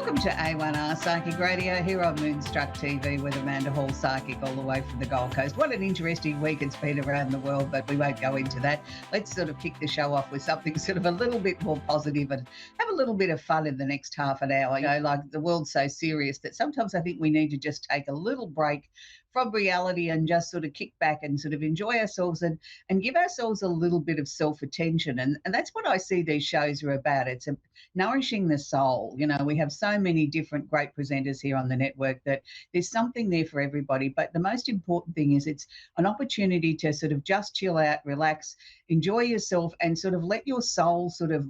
Welcome to A1R Psychic Radio here on Moonstruck TV with Amanda Hall, Psychic, all the way from the Gold Coast. What an interesting week it's been around the world, but we won't go into that. Let's sort of kick the show off with something sort of a little bit more positive and have a little bit of fun in the next half an hour. You know, like the world's so serious that sometimes I think we need to just take a little break from reality and just sort of kick back and sort of enjoy ourselves and give ourselves a little bit of self-attention. And that's what I see these shows are about. It's nourishing the soul. You know, we have so many different great presenters here on the network that there's something there for everybody. But the most important thing is it's an opportunity to sort of just chill out, relax, enjoy yourself, and sort of let your soul sort of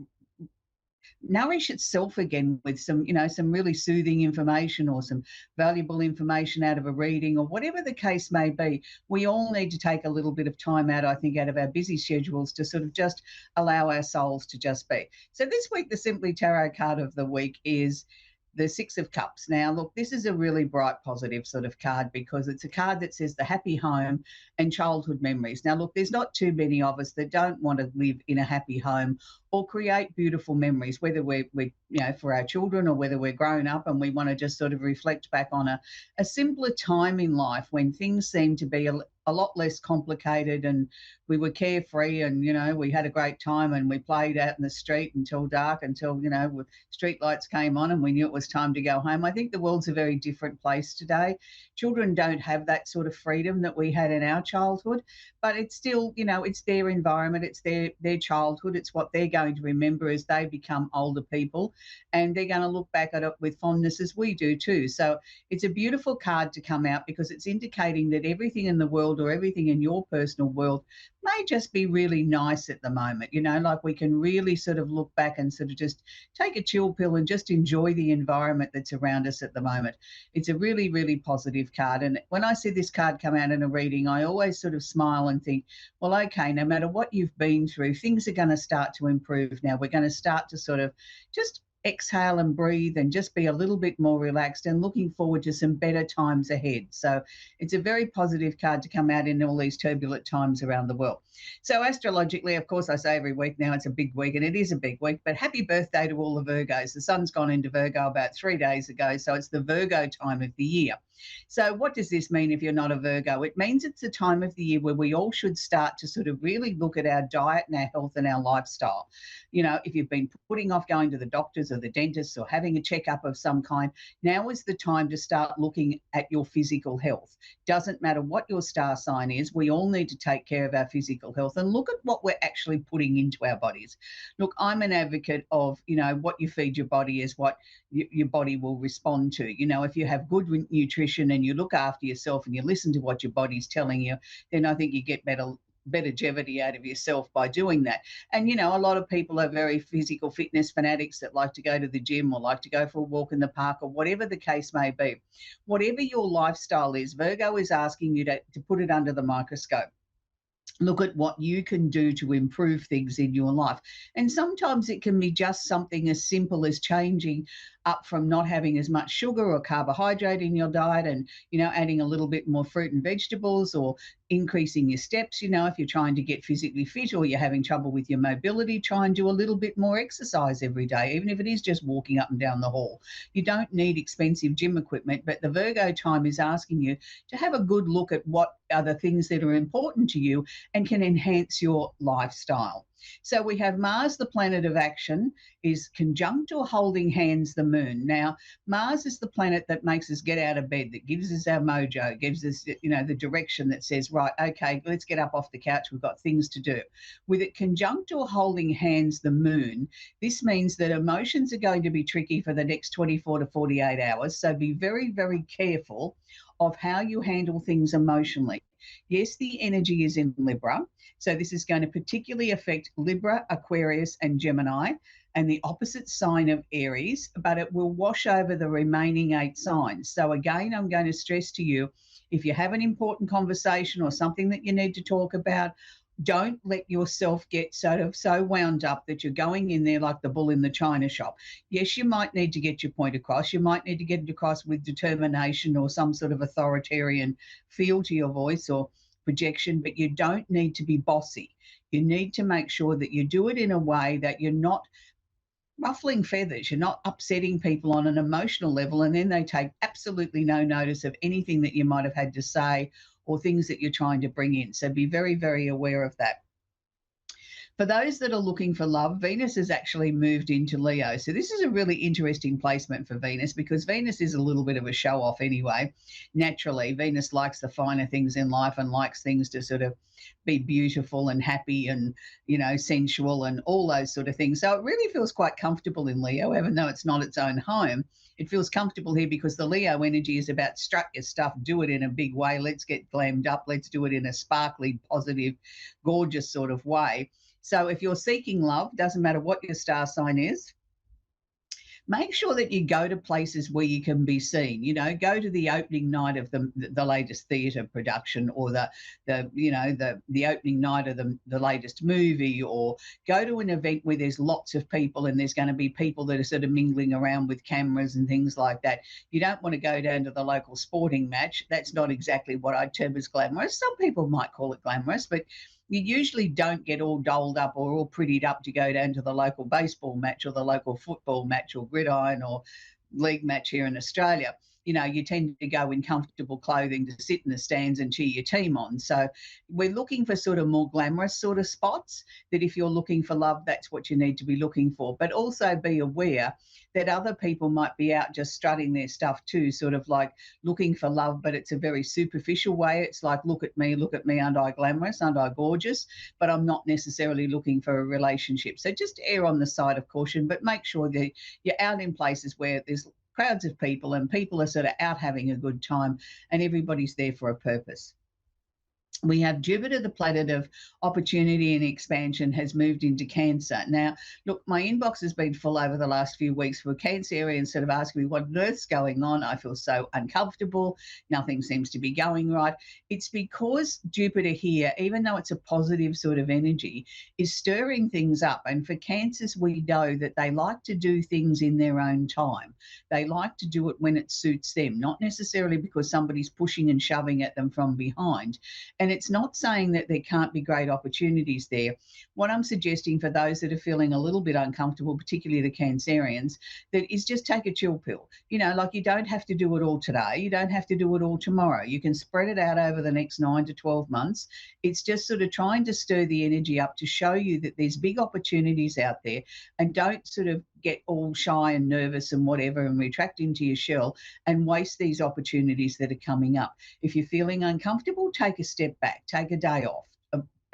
nourish itself again with some, you know, some really soothing information or some valuable information out of a reading or whatever the case may be. We all need to take a little bit of time out, I think, out of our busy schedules to sort of just allow our souls to just be. So this week, the Simply Tarot card of the week is the Six of Cups. Now, look, this is a really bright, positive sort of card because it's a card that says the happy home and childhood memories. Now, look, there's not too many of us that don't want to live in a happy home or create beautiful memories, whether we're you know, for our children or whether we're grown up and we want to just sort of reflect back on a simpler time in life when things seem to be a lot less complicated and we were carefree and, you know, we had a great time and we played out in the street until dark, until, you know, street lights came on and we knew it was time to go home. I think the world's a very different place today. Children don't have that sort of freedom that we had in our childhood, but it's still, you know, it's their environment, it's their childhood, it's what they're going to remember as they become older people, and they're going to look back at it with fondness as we do too. So it's a beautiful card to come out because it's indicating that everything in the world or everything in your personal world may just be really nice at the moment. You know, like we can really sort of look back and sort of just take a chill pill and just enjoy the environment that's around us at the moment. It's a really, really positive card. And when I see this card come out in a reading, I always sort of smile and think, well, okay, no matter what you've been through, things are going to start to improve now. We're going to start to sort of just exhale and breathe and just be a little bit more relaxed and looking forward to some better times ahead. So it's a very positive card to come out in all these turbulent times around the world. So astrologically, of course, I say every week now it's a big week, and it is a big week, but happy birthday to all the Virgos. The sun's gone into Virgo about 3 days ago, so it's the Virgo time of the year. So what does this mean if you're not a Virgo? It means it's a time of the year where we all should start to sort of really look at our diet and our health and our lifestyle. You know, if you've been putting off going to the doctors or the dentist or having a checkup of some kind, now is the time to start looking at your physical health. Doesn't matter what your star sign is, we all need to take care of our physical health and look at what we're actually putting into our bodies. Look, I'm an advocate of, you know, what you feed your body is what your body will respond to. You know, if you have good nutrition and you look after yourself and you listen to what your body's telling you, then I think you get better longevity out of yourself by doing that. And, you know, a lot of people are very physical fitness fanatics that like to go to the gym or like to go for a walk in the park or whatever the case may be. Whatever your lifestyle is, Virgo is asking you to put it under the microscope. Look at what you can do to improve things in your life. And sometimes it can be just something as simple as changing up from not having as much sugar or carbohydrate in your diet and, you know, adding a little bit more fruit and vegetables or increasing your steps. You know, if you're trying to get physically fit or you're having trouble with your mobility, try and do a little bit more exercise every day, even if it is just walking up and down the hall. You don't need expensive gym equipment, but the Virgo time is asking you to have a good look at what are the things that are important to you and can enhance your lifestyle. So we have Mars, the planet of action, is conjunct or holding hands the moon. Now, Mars is the planet that makes us get out of bed, that gives us our mojo, gives us, you know, the direction that says, right, okay, let's get up off the couch. We've got things to do. With it conjunct or holding hands the moon, this means that emotions are going to be tricky for the next 24 to 48 hours. So be very, very careful of how you handle things emotionally. Yes, the energy is in Libra, so this is going to particularly affect Libra, Aquarius, and Gemini, and the opposite sign of Aries, but it will wash over the remaining 8 signs. So again, I'm going to stress to you, if you have an important conversation or something that you need to talk about, don't let yourself get sort of so wound up that you're going in there like the bull in the china shop. Yes, you might need to get your point across. You might need to get it across with determination or some sort of authoritarian feel to your voice or projection, but you don't need to be bossy. You need to make sure that you do it in a way that you're not ruffling feathers. You're not upsetting people on an emotional level, and then they take absolutely no notice of anything that you might have had to say or things that you're trying to bring in. So be very, very aware of that. For those that are looking for love, Venus has actually moved into Leo. So this is a really interesting placement for Venus because Venus is a little bit of a show off anyway. Naturally, Venus likes the finer things in life and likes things to sort of be beautiful and happy and, sensual and all those sort of things. So it really feels quite comfortable in Leo, even though it's not its own home. It feels comfortable here because the Leo energy is about strut your stuff, do it in a big way. Let's get glammed up. Let's do it in a sparkly, positive, gorgeous sort of way. So if you're seeking love, doesn't matter what your star sign is, make sure that you go to places where you can be seen. Go to the opening night of the latest theatre production, or the opening night of the latest movie, or go to an event where there's lots of people and there's going to be people that are sort of mingling around with cameras and things like that. You don't want to go down to the local sporting match. That's not exactly what I'd term as glamorous. Some people might call it glamorous, but you usually don't get all dolled up or all prettied up to go down to the local baseball match or the local football match or gridiron or league match here in Australia. You tend to go in comfortable clothing to sit in the stands and cheer your team on. So we're looking for sort of more glamorous sort of spots, that if you're looking for love, that's what you need to be looking for. But also be aware that other people might be out just strutting their stuff too, sort of like looking for love, but it's a very superficial way. It's like, look at me, aren't I glamorous, aren't I gorgeous? But I'm not necessarily looking for a relationship. So just err on the side of caution, but make sure that you're out in places where there's crowds of people and people are sort of out having a good time and everybody's there for a purpose. We have Jupiter, the planet of opportunity and expansion, has moved into Cancer. Now, look, my inbox has been full over the last few weeks for Cancerians sort of asking me what on earth's going on. I feel so uncomfortable. Nothing seems to be going right. It's because Jupiter here, even though it's a positive sort of energy, is stirring things up. And for Cancers, we know that they like to do things in their own time. They like to do it when it suits them, not necessarily because somebody's pushing and shoving at them from behind. And it's not saying that there can't be great opportunities there. What I'm suggesting for those that are feeling a little bit uncomfortable, particularly the Cancerians, that is just take a chill pill. Like you don't have to do it all today. You don't have to do it all tomorrow. You can spread it out over the next 9 to 12 months. It's just sort of trying to stir the energy up to show you that there's big opportunities out there, and don't sort of get all shy and nervous and whatever and retract into your shell and waste these opportunities that are coming up. If you're feeling uncomfortable, take a step back, take a day off,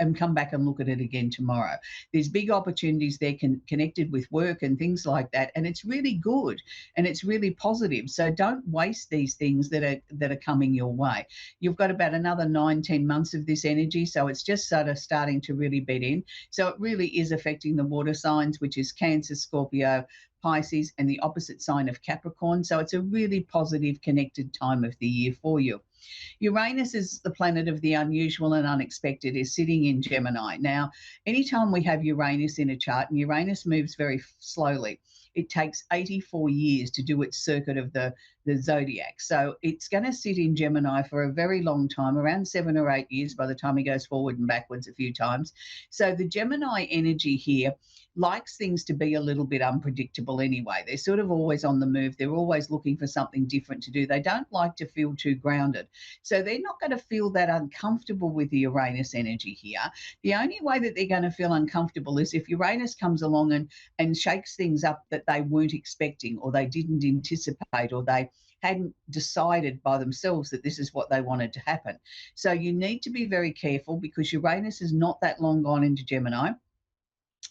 and come back and look at it again tomorrow. There's big opportunities there connected with work and things like that, and it's really good and it's really positive. So don't waste these things that are coming your way. You've got about another 9-10 months of this energy, so it's just sort of starting to really bed in. So it really is affecting the water signs, which is Cancer, Scorpio, Pisces, and the opposite sign of Capricorn. So it's a really positive, connected time of the year for you. Uranus is the planet of the unusual and unexpected, is sitting in Gemini. Now, anytime we have Uranus in a chart, and Uranus moves very slowly, it takes 84 years to do its circuit of the zodiac. So it's going to sit in Gemini for a very long time, around 7 or 8 years by the time he goes forward and backwards a few times. So the Gemini energy here likes things to be a little bit unpredictable anyway. They're sort of always on the move. They're always looking for something different to do. They don't like to feel too grounded. So they're not going to feel that uncomfortable with the Uranus energy here. The only way that they're going to feel uncomfortable is if Uranus comes along and shakes things up that they weren't expecting, or they didn't anticipate, or they hadn't decided by themselves that this is what they wanted to happen. So you need to be very careful, because Uranus is not that long gone into Gemini.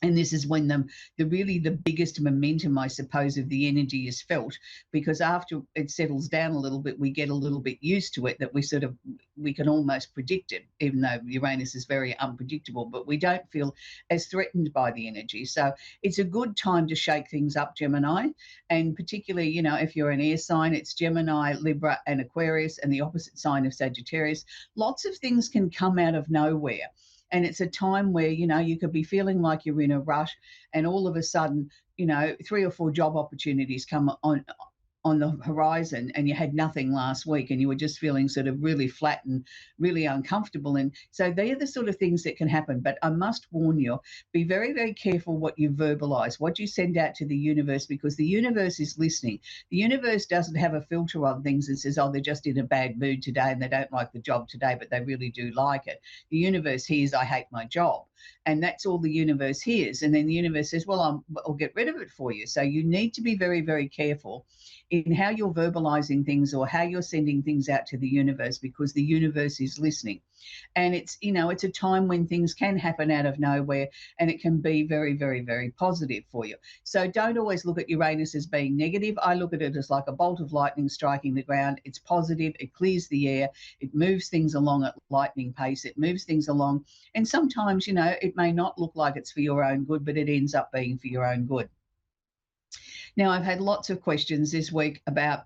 And this is when the biggest momentum, I suppose, of the energy is felt, because after it settles down a little bit, we get a little bit used to it, that we can almost predict it, even though Uranus is very unpredictable, but we don't feel as threatened by the energy. So it's a good time to shake things up, Gemini. And particularly, if you're an air sign, it's Gemini, Libra, and Aquarius, and the opposite sign of Sagittarius. Lots of things can come out of nowhere. And it's a time where, you could be feeling like you're in a rush, and all of a sudden, 3 or 4 job opportunities come on the horizon and you had nothing last week and you were just feeling sort of really flat and really uncomfortable. And so they're the sort of things that can happen. But I must warn you, be very, very careful what you verbalize, what you send out to the universe, because the universe is listening. The universe doesn't have a filter on things and says, oh, they're just in a bad mood today and they don't like the job today, but they really do like it. The universe hears, I hate my job. And that's all the universe hears. And then the universe says, well, I'll get rid of it for you. So you need to be very, very careful in how you're verbalizing things or how you're sending things out to the universe, because the universe is listening. And it's, it's a time when things can happen out of nowhere and it can be very, very, very positive for you. So don't always look at Uranus as being negative. I look at it as like a bolt of lightning striking the ground. It's positive. It clears the air. It moves things along at lightning pace. It moves things along. And sometimes, it may not look like it's for your own good, but it ends up being for your own good. Now, I've had lots of questions this week about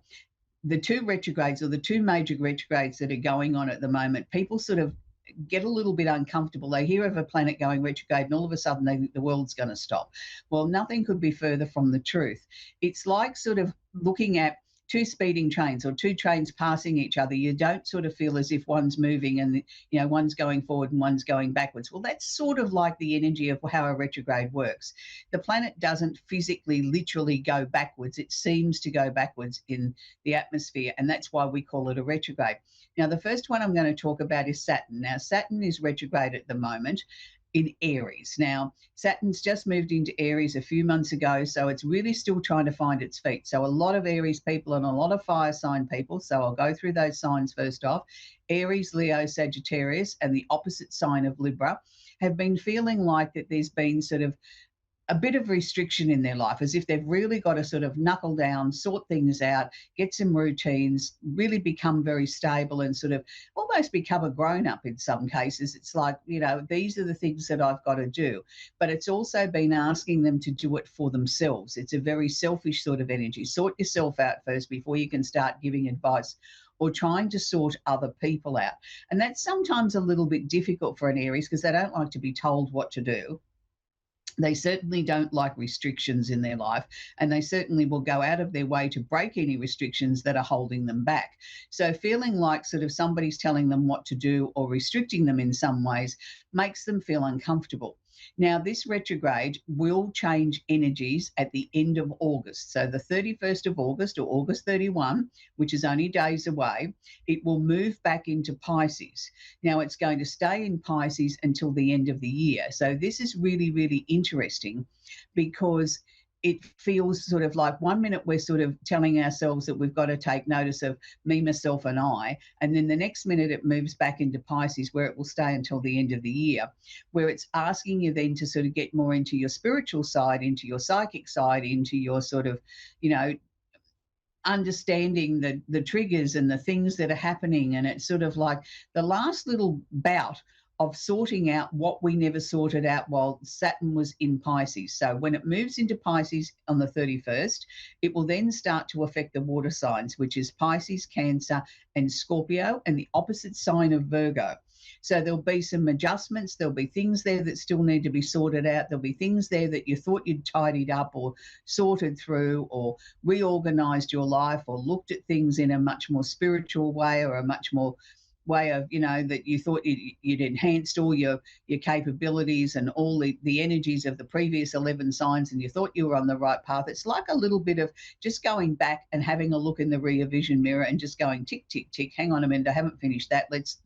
the two retrogrades, or the two major retrogrades that are going on at the moment. People sort of get a little bit uncomfortable. They hear of a planet going retrograde and all of a sudden they think the world's going to stop. Well, nothing could be further from the truth. It's like sort of looking at two speeding trains or two trains passing each other. You don't sort of feel as if one's moving and one's going forward and one's going backwards. Well, that's sort of like the energy of how a retrograde works. The planet doesn't physically literally go backwards. It seems to go backwards in the atmosphere, and that's why we call it a retrograde. Now, the first one I'm going to talk about is Saturn. Now, Saturn is retrograde at the moment in Aries. Now, Saturn's just moved into Aries a few months ago, so it's really still trying to find its feet. So a lot of Aries people and a lot of fire sign people, so I'll go through those signs first off. Aries, Leo, Sagittarius, and the opposite sign of Libra have been feeling like that there's been sort of a bit of restriction in their life, as if they've really got to sort of knuckle down, sort things out, get some routines, really become very stable and sort of almost become a grown-up in some cases. It's like, these are the things that I've got to do. But it's also been asking them to do it for themselves. It's a very selfish sort of energy. Sort yourself out first before you can start giving advice or trying to sort other people out. And that's sometimes a little bit difficult for an Aries because they don't like to be told what to do. They certainly don't like restrictions in their life, and they certainly will go out of their way to break any restrictions that are holding them back. So feeling like sort of somebody's telling them what to do or restricting them in some ways makes them feel uncomfortable. Now, this retrograde will change energies at the end of August. So the 31st of August, or August 31, which is only days away, it will move back into Pisces. Now, it's going to stay in Pisces until the end of the year. So this is really, really interesting because it feels sort of like 1 minute we're sort of telling ourselves that we've got to take notice of me, myself, and I. And then the next minute it moves back into Pisces, where it will stay until the end of the year, where it's asking you then to sort of get more into your spiritual side, into your psychic side, into your sort of, understanding the triggers and the things that are happening. And it's sort of like the last little bout of sorting out what we never sorted out while Saturn was in Pisces. So when it moves into Pisces on the 31st, it will then start to affect the water signs, which is Pisces, Cancer, and Scorpio, and the opposite sign of Virgo. So there'll be some adjustments. There'll be things there that still need to be sorted out. There'll be things there that you thought you'd tidied up or sorted through or reorganized your life or looked at things in a much more spiritual way or a much more way of, that you thought you'd enhanced all your capabilities and all the energies of the previous 11 signs, and you thought you were on the right path. It's like a little bit of just going back and having a look in the rear vision mirror and just going tick, tick, tick, hang on a minute, I haven't finished that. Let's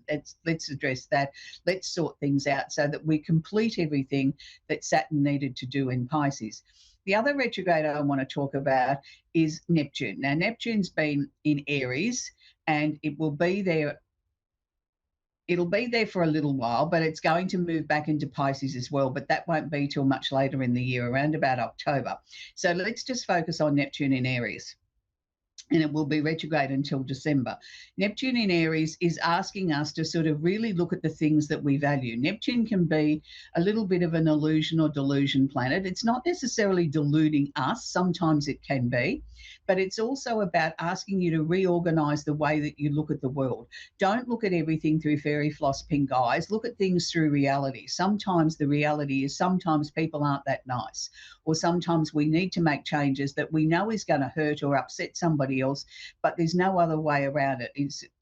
address that. Let's sort things out so that we complete everything that Saturn needed to do in Pisces. The other retrograde I want to talk about is Neptune. Now, Neptune's been in Aries and it will be there. It'll be there for a little while, but it's going to move back into Pisces as well, but that won't be till much later in the year, around about October. So let's just focus on Neptune in Aries. And it will be retrograde until December. Neptune in Aries is asking us to sort of really look at the things that we value. Neptune can be a little bit of an illusion or delusion planet. It's not necessarily deluding us. Sometimes it can be. but it's also about asking you to reorganize the way that you look at the world. Don't look at everything through fairy floss pink eyes. Look at things through reality. Sometimes the reality is sometimes people aren't that nice, or sometimes we need to make changes that we know is going to hurt or upset somebody else, but there's no other way around it.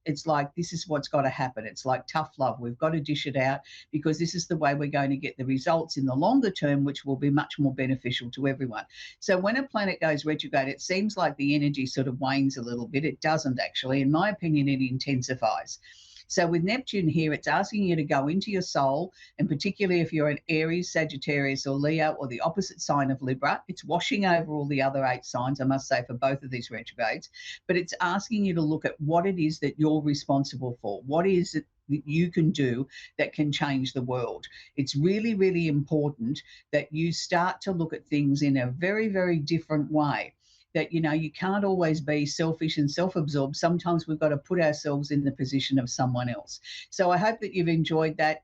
It's like this is what's got to happen. It's like tough love. We've got to dish it out because this is the way we're going to get the results in the longer term, which will be much more beneficial to everyone. So when a planet goes retrograde, it seems like the energy sort of wanes a little bit. It doesn't actually. In my opinion, it intensifies. So with Neptune here, it's asking you to go into your soul, and particularly if you're an Aries, Sagittarius, or Leo, or the opposite sign of Libra, it's washing over all the other 8 signs, I must say, for both of these retrogrades. But it's asking you to look at what it is that you're responsible for. What is it that you can do that can change the world? It's really, really important that you start to look at things in a very, very different way. That, you can't always be selfish and self-absorbed. Sometimes we've got to put ourselves in the position of someone else. So I hope that you've enjoyed that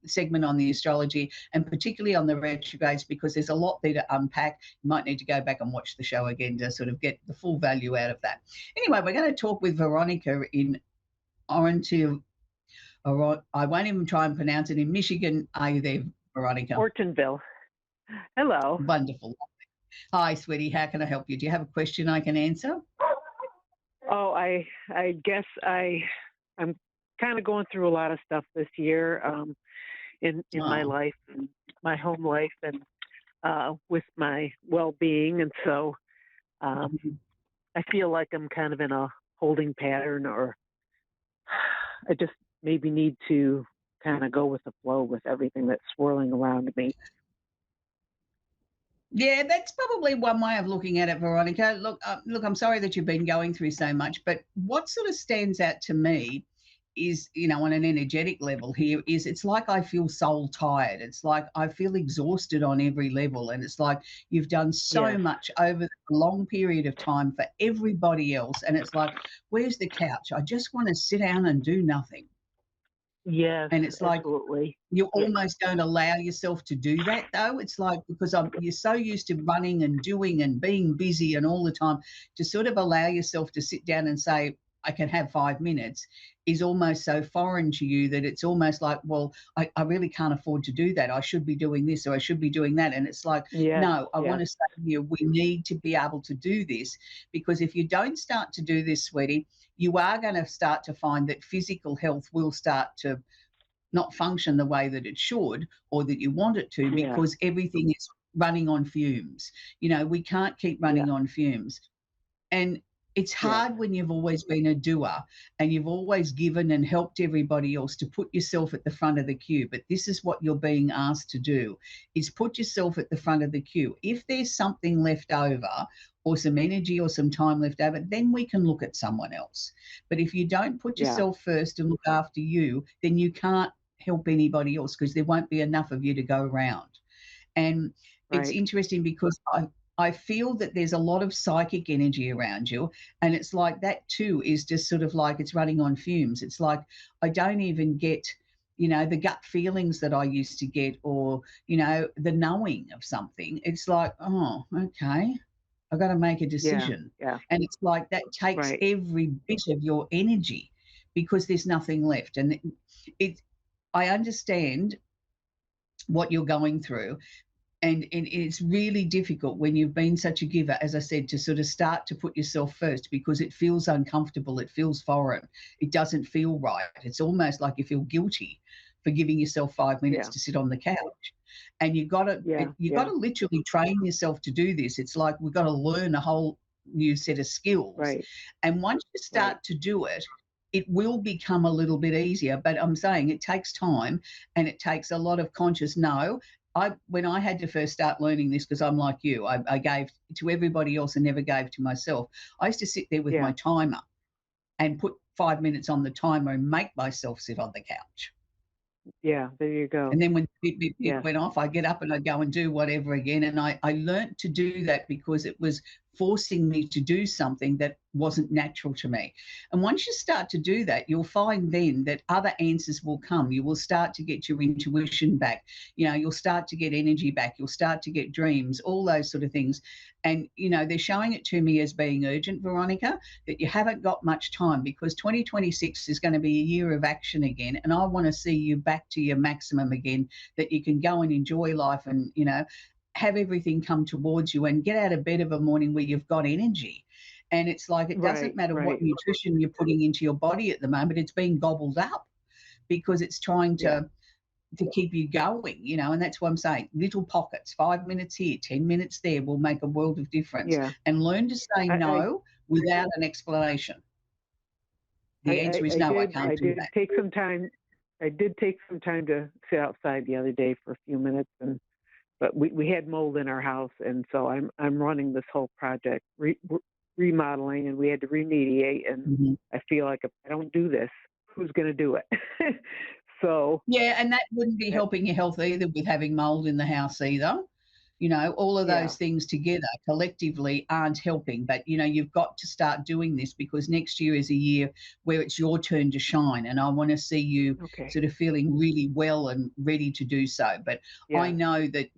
segment on the astrology, and particularly on the retrogrades, because there's a lot there to unpack. You might need to go back and watch the show again to sort of get the full value out of that. Anyway, we're going to talk with Veronica in Oronville. I won't even try and pronounce it, in Michigan. Are you there, Veronica? Ortonville. Hello. Wonderful. Hi, sweetie. How can I help you? Do you have a question I can answer? Oh, I guess I'm kind of going through a lot of stuff this year in my life, and my home life, and with my well-being, and so I feel like I'm kind of in a holding pattern, or I just maybe need to kind of go with the flow with everything that's swirling around me. Yeah, that's probably one way of looking at it, Veronica. Look, I'm sorry that you've been going through so much, but what sort of stands out to me is, on an energetic level here, is it's like I feel soul tired. It's like I feel exhausted on every level. And it's like you've done so much over a long period of time for everybody else. And it's like, where's the couch? I just want to sit down and do nothing. Yes, and it's like absolutely. You almost don't allow yourself to do that, though. It's like, because you're so used to running and doing and being busy and all the time, to sort of allow yourself to sit down and say, I can have 5 minutes, is almost so foreign to you that it's almost like, well, I really can't afford to do that. I should be doing this, or I should be doing that. And it's like, no, I want to say to you, we need to be able to do this, because if you don't start to do this, sweetie, you are going to start to find that physical health will start to not function the way that it should, or that you want it to, because everything is running on fumes. We can't keep running on fumes. And it's hard when you've always been a doer and you've always given and helped everybody else, to put yourself at the front of the queue. But this is what you're being asked to do, is put yourself at the front of the queue. If there's something left over, or some energy or some time left over, then we can look at someone else. But if you don't put yourself first and look after you, then you can't help anybody else, because there won't be enough of you to go around. And it's interesting, because I feel that there's a lot of psychic energy around you, and it's like that too is just sort of like it's running on fumes. It's like I don't even get, the gut feelings that I used to get, or, the knowing of something. It's like, oh, okay, I've got to make a decision. And it's like that takes every bit of your energy, because there's nothing left. And I understand what you're going through. And it's really difficult when you've been such a giver, as I said, to sort of start to put yourself first, because it feels uncomfortable. It feels foreign. It doesn't feel right. It's almost like you feel guilty for giving yourself 5 minutes to sit on the couch. And you've got to got to literally train yourself to do this. It's like we've got to learn a whole new set of skills. And once you start to do it, it will become a little bit easier. But I'm saying it takes time, and it takes a lot of conscious when I had to first start learning this, because I'm like you, I gave to everybody else and never gave to myself. I used to sit there with my timer and put 5 minutes on the timer and make myself sit on the couch. Yeah, there you go. And then when it went off, I get up and I go and do whatever again. And I learned to do that, because it was forcing me to do something that wasn't natural to me. And once you start to do that, you'll find then that other answers will come. You will start to get your intuition back. You'll start to get energy back. You'll start to get dreams, all those sort of things. And, they're showing it to me as being urgent, Veronica, that you haven't got much time, because 2026 is going to be a year of action again. And I want to see you back to your maximum again, that you can go and enjoy life and, have everything come towards you and get out of bed of a morning where you've got energy. And it's like, it doesn't matter what nutrition you're putting into your body at the moment, it's being gobbled up because it's trying to keep you going, and that's what I'm saying. Little pockets, 5 minutes here, 10 minutes there will make a world of difference. And learn to say no without an explanation. The answer is no, I can't do that. I did take some time to sit outside the other day for a few minutes, but we had mold in our house, and so I'm running this whole project, remodeling, and we had to remediate, and I feel like if I don't do this, who's going to do it? So and that wouldn't be helping your health either, with having mold in the house either. All of those things together collectively aren't helping. But, you've got to start doing this, because next year is a year where it's your turn to shine. And I want to see you sort of feeling really well and ready to do so. But I know that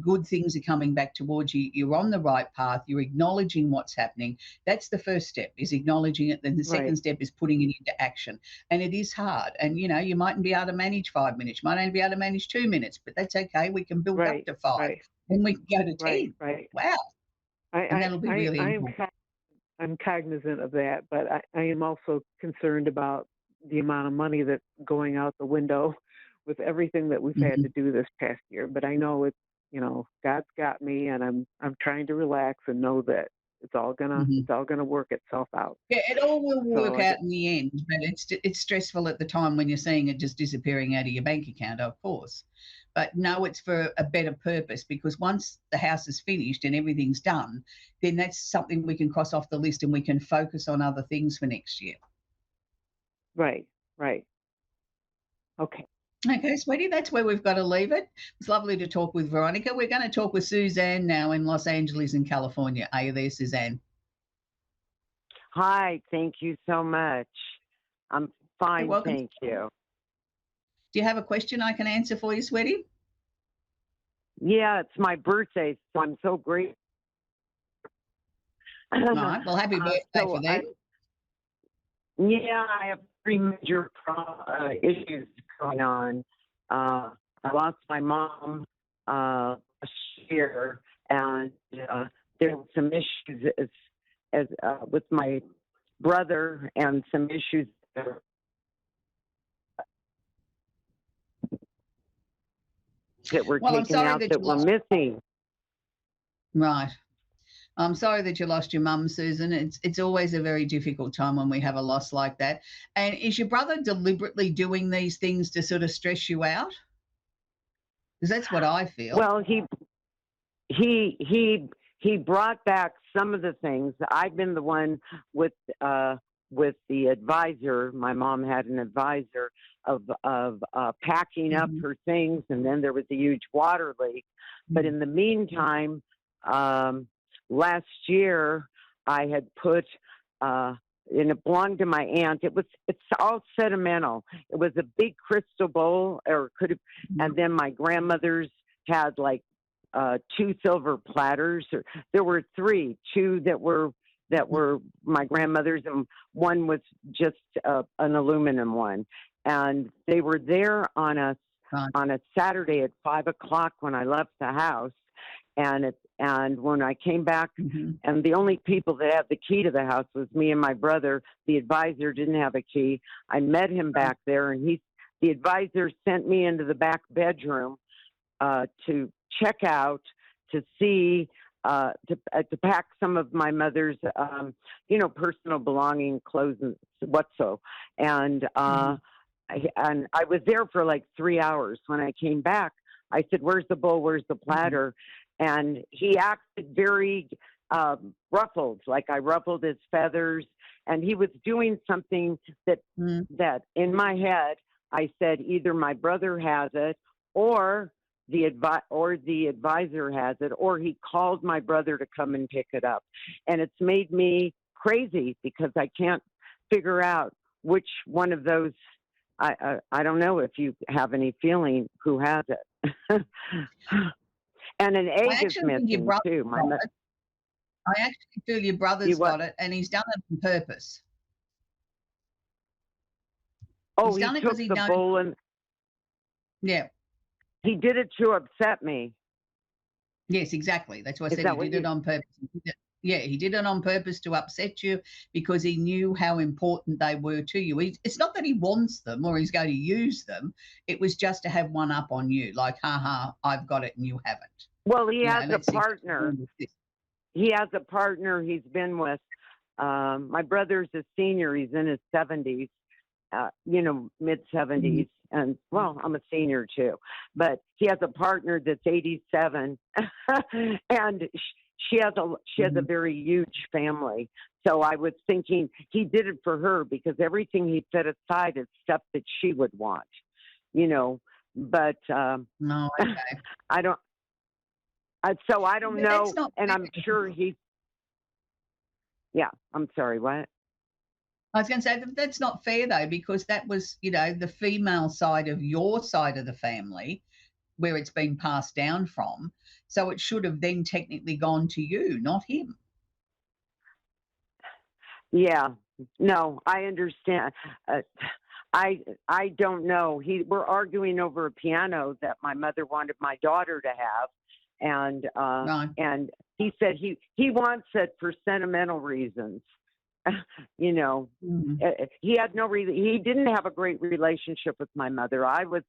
good things are coming back towards you. You're on the right path. You're acknowledging what's happening. That's the first step, is acknowledging it. Then the second step is putting it into action. And it is hard. And, you mightn't be able to manage 5 minutes. You might only be able to manage 2 minutes, but that's okay. We can build up to 5. Then we can go to 10. Wow. And that'll be really important. I'm cognizant of that, but I am also concerned about the amount of money that's going out the window with everything that we've had to do this past year. But I know it's, God's got me, and I'm trying to relax and know that it's all gonna work itself out. Yeah, it all will work out in the end, but it's stressful at the time when you're seeing it just disappearing out of your bank account, of course. But no, it's for a better purpose, because once the house is finished and everything's done, then that's something we can cross off the list, and we can focus on other things for next year. Right. Okay, sweetie, that's where we've got to leave it. It's lovely to talk with Veronica. We're going to talk with Suzanne now in Los Angeles in California. Are you there, Suzanne? Hi, thank you so much. I'm fine, thank you. Do you have a question I can answer for you, sweetie? Yeah, it's my birthday, so I'm so grateful. All right, well, happy birthday for them. I have 3 major issues going on. I lost my mom last year, and there were some issues as with my brother, and some issues that were taken out that were missing. Right. I'm sorry that you lost your mum, Susan. It's always a very difficult time when we have a loss like that. And is your brother deliberately doing these things to sort of stress you out? Because that's what I feel. Well, he brought back some of the things. I've been the one with the advisor. My mom had an advisor of packing up her things, and then there was a huge water leak. But in the meantime, last year I had put and it belonged to my aunt. It's all sentimental. It was a big crystal bowl, or could have, and then my grandmother's had like 2 silver platters. Or there were 3, 2 that were my grandmother's, and one was just an aluminum one. And they were there on a Saturday at 5 o'clock when I left the house. And when I came back, and the only people that had the key to the house was me and my brother. The advisor didn't have a key. I met him back there, and the advisor sent me into the back bedroom to check out, to see, to pack some of my mother's, personal belonging, clothes and whatso. And I was there for like 3 hours. When I came back, I said, "Where's the bowl? Where's the platter?" And he acted very ruffled, like I ruffled his feathers. And he was doing something that in my head, I said, either my brother has it, or the advisor has it, or he called my brother to come and pick it up. And it's made me crazy because I can't figure out which one of those. I don't know if you have any feeling who has it. And an I egg is actually think your missing brother too. got it. I actually feel your brother's what? got it, and he's done it on purpose. Oh, He's he done it because took he the knows. bull and Yeah. he did it to upset me. Yes, exactly. That's why I Is said that he what did it on purpose. Yeah, he did it on purpose to upset you because he knew how important they were to you. It's not that he wants them or he's going to use them. It was just to have one up on you, like, I've got it and you haven't. Well, he has a Let's see what's partner. wrong with this. He has a partner he's been with. My brother's a senior. He's in his 70s, mid 70s. And well, I'm a senior too, but he has a partner that's 87 and she has a very huge family. So I was thinking he did it for her because everything he set aside is stuff that she would want, but, No, okay. I don't But know. that's not And I'm fair. sure I'm sorry, what? I was going to say that's not fair though, because that was, the female side of your side of the family where it's been passed down from. So it should have then technically gone to you, not him. Yeah, no, I understand. I don't know. We're arguing over a piano that my mother wanted my daughter to have, and Right. and he said he wants it for sentimental reasons. Mhm. He had no reason. He didn't have a great relationship with my mother. I was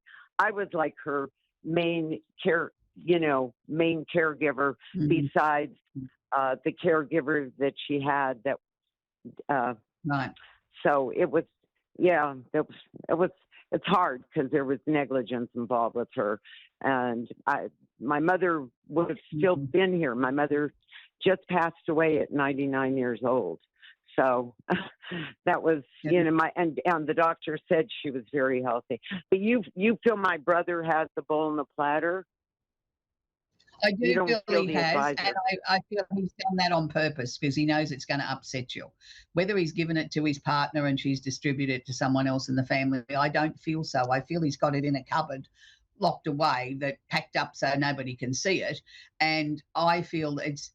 like her main main caregiver Mhm. besides the caregiver that she had that. Right. So it was, it's hard because there was negligence involved with her. And my mother would have still been here. My mother just passed away at 99 years old. So that was, and the doctor said she was very healthy. But you feel my brother has the bull in the platter? I You do don't feel feel he the has, advisor. and I feel he's done that on purpose because he knows it's going to upset you. Whether he's given it to his partner and she's distributed it to someone else in the family, I don't feel so. I feel he's got it in a cupboard, locked away, that packed up so nobody can see it. And I feel it's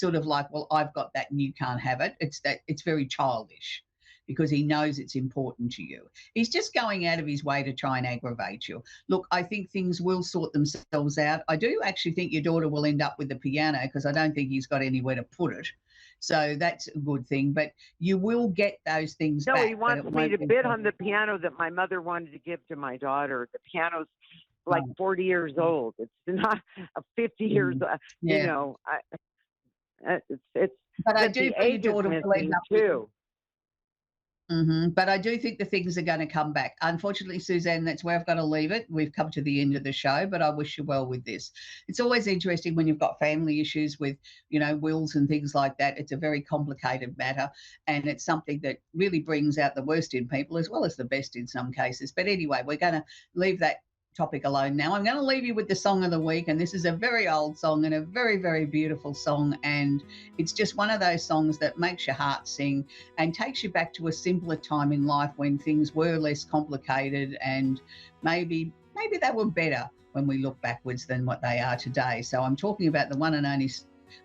sort of like, well, I've got that and you can't have it. It's very childish because he knows it's important to you. He's just going out of his way to try and aggravate you. Look, I think things will sort themselves out. I do actually think your daughter will end up with the piano because I don't think he's got anywhere to put it. So that's a good thing. But you will get those things No, back. he wants me to bid on the piano that my mother wanted to give to my daughter. The piano's like 40 years old. It's not 50 years. Yeah. It's. But I the do think age your is daughter will missing end up with too. But I do think the things are going to come back. Unfortunately, Suzanne, that's where I've got to leave it. We've come to the end of the show, but I wish you well with this. It's always interesting when you've got family issues with, wills and things like that. It's a very complicated matter, and it's something that really brings out the worst in people as well as the best in some cases. But anyway, we're going to leave that topic alone now. I'm going to leave you with the song of the week, and this is a very old song and a very, very beautiful song, and it's just one of those songs that makes your heart sing and takes you back to a simpler time in life when things were less complicated and maybe they were better when we look backwards than what they are today. So I'm talking about the one and only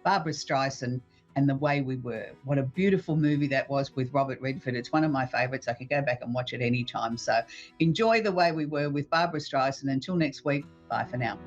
Barbra Streisand and The Way We Were. What a beautiful movie that was with Robert Redford. It's one of my favourites. I could go back and watch it any time. So enjoy The Way We Were with Barbra Streisand. Until next week, bye for now.